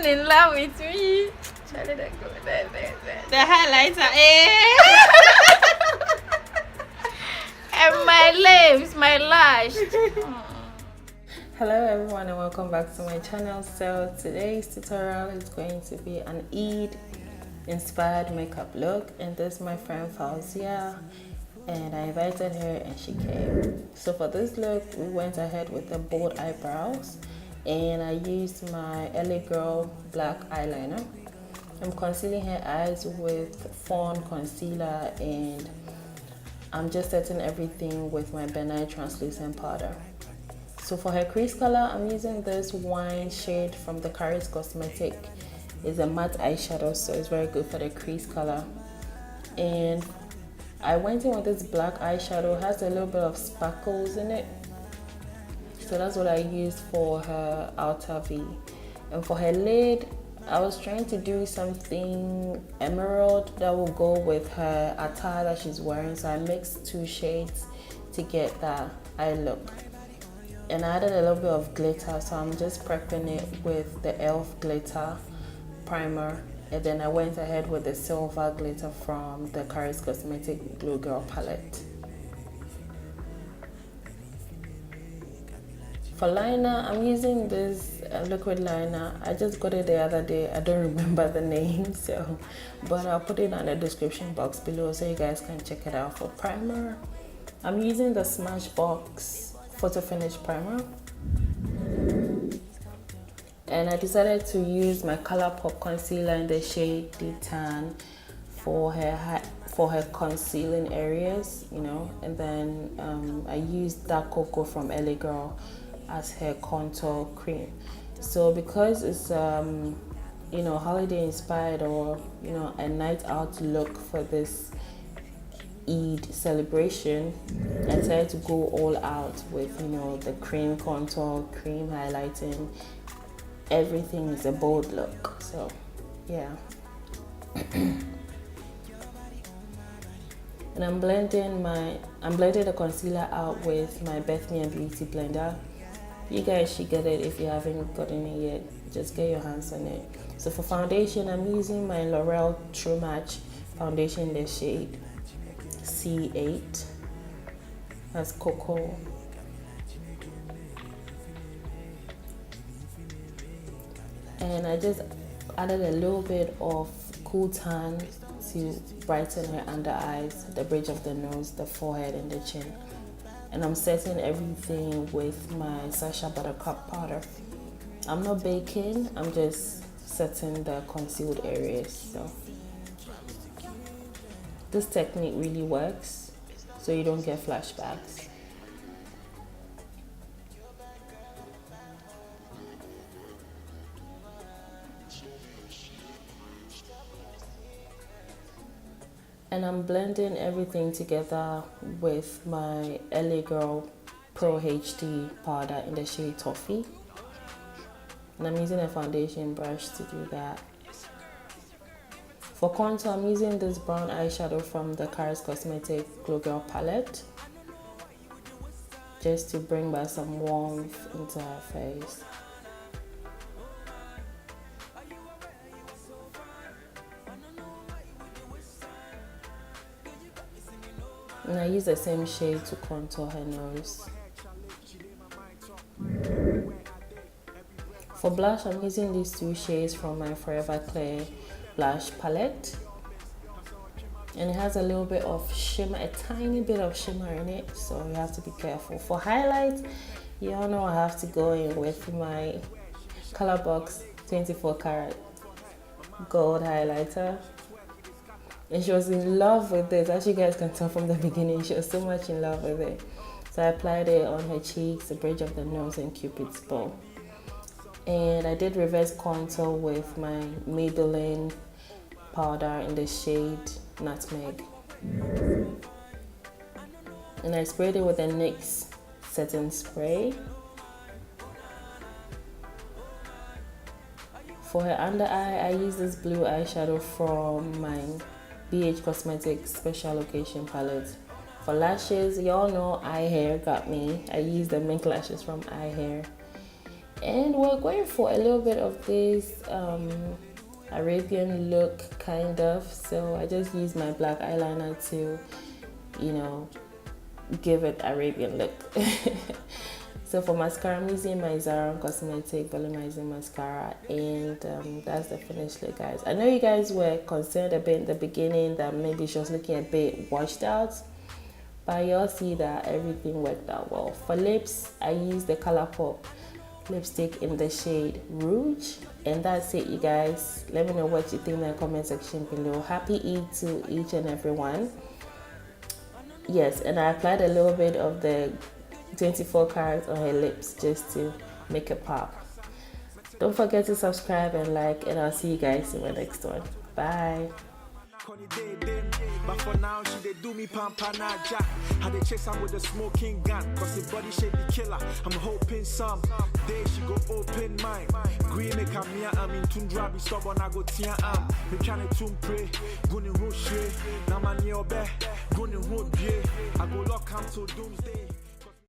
falling in love with me. Charlie, that go there. The highlighter, And my lips, my lash. Hello everyone and welcome back to my channel. So today's tutorial is going to be an Eid inspired makeup look, and this is my friend Fauzia, and I invited her and she came. So for this look we went ahead with the bold eyebrows, and I used my LA Girl black eyeliner. I'm concealing her eyes with Fawn concealer, and I'm just setting everything with my benign translucent powder. So for her crease color, I'm using this wine shade from the Kharis cosmetic. It's a matte eyeshadow, so it's very good for the crease color. And I went in with this black eyeshadow. It has a little bit of sparkles in it, so that's what I used for her outer V. And for her lid, I was trying to do something emerald that will go with her attire that she's wearing, so I mixed two shades to get that eye look. And I added a little bit of glitter, so I'm just prepping it with the e.l.f. glitter primer, and then I went ahead with the silver glitter from the Kharis cosmetic Glow Girl palette. For liner, I'm using this liquid liner. I just got it the other day. I don't remember the name, but I'll put it in the description box below so you guys can check it out. For primer, I'm using the Smashbox Photo Finish primer, and I decided to use my Colourpop concealer in the shade D-Tan for her concealing areas, you know. And then I used Dark Cocoa from LA Girl as her contour cream. So because it's you know, holiday inspired, or you know, a night out look for this Eid celebration, I decided to go all out with, you know, the cream contour, cream highlighting. Everything is a bold look, so yeah. And I'm blending the concealer out with my Bethany & Beauty blender. You guys should get it if you haven't gotten it yet. Just get your hands on it. So for foundation, I'm using my L'Oreal True Match foundation in the shade C8. That's Cocoa. And I just added a little bit of Cool Tan to brighten her under eyes, the bridge of the nose, the forehead, and the chin. And I'm setting everything with my Sacha Buttercup powder. I'm not baking, I'm just setting the concealed areas. So this technique really works, so you don't get flashbacks. And I'm blending everything together with my LA Girl Pro HD powder in the shade Toffee. And I'm using a foundation brush to do that. For contour, I'm using this brown eyeshadow from the Kharis Cosmetic Glow Girl palette, just to bring back some warmth into her face. And I use the same shade to contour her nose. For blush, I'm using these two shades from my Forever Clear blush palette. And it has a little bit of shimmer, a tiny bit of shimmer in it, so you have to be careful. For highlights, you all know I have to go in with my Colorbox 24 karat gold highlighter. And she was in love with this. As you guys can tell from the beginning, she was so much in love with it. So I applied it on her cheeks, the bridge of the nose, and Cupid's bow. And I did reverse contour with my Maybelline powder in the shade Nutmeg. And I sprayed it with a NYX setting spray. For her under eye, I used this blue eyeshadow from my BH Cosmetics Special Occasion palette. For lashes, y'all know Eyehair got me. I used the mink lashes from Eyehair. And we're going for a little bit of this Arabian look kind of, so I just use my black eyeliner to, you know, give it Arabian look. So for mascara, I'm using my Zaron Cosmetic Volumizing Mascara, and that's the finished look, guys. I know you guys were concerned a bit in the beginning that maybe she was looking a bit washed out, but y'all see that everything worked out well. For lips, I used the Colourpop lipstick in the shade Rouge, and that's it, you guys. Let me know what you think in the comment section below. Happy Eid to each and every one. Yes, and I applied a little bit of the 24 carats on her lips just to make it pop. Don't forget to subscribe and like, and I'll see you guys in my next one. Bye. But for now, she they do me pampanaja. How they chase her with a smoking gun, cause the body shape the killer. I'm hoping some day she go open mind. Green make a mia, I'm in tundra, be stubborn, I go tia am. Me trying to pray, gonna rosh, na man your be, gonna hold ye. I go lock am till doomsday.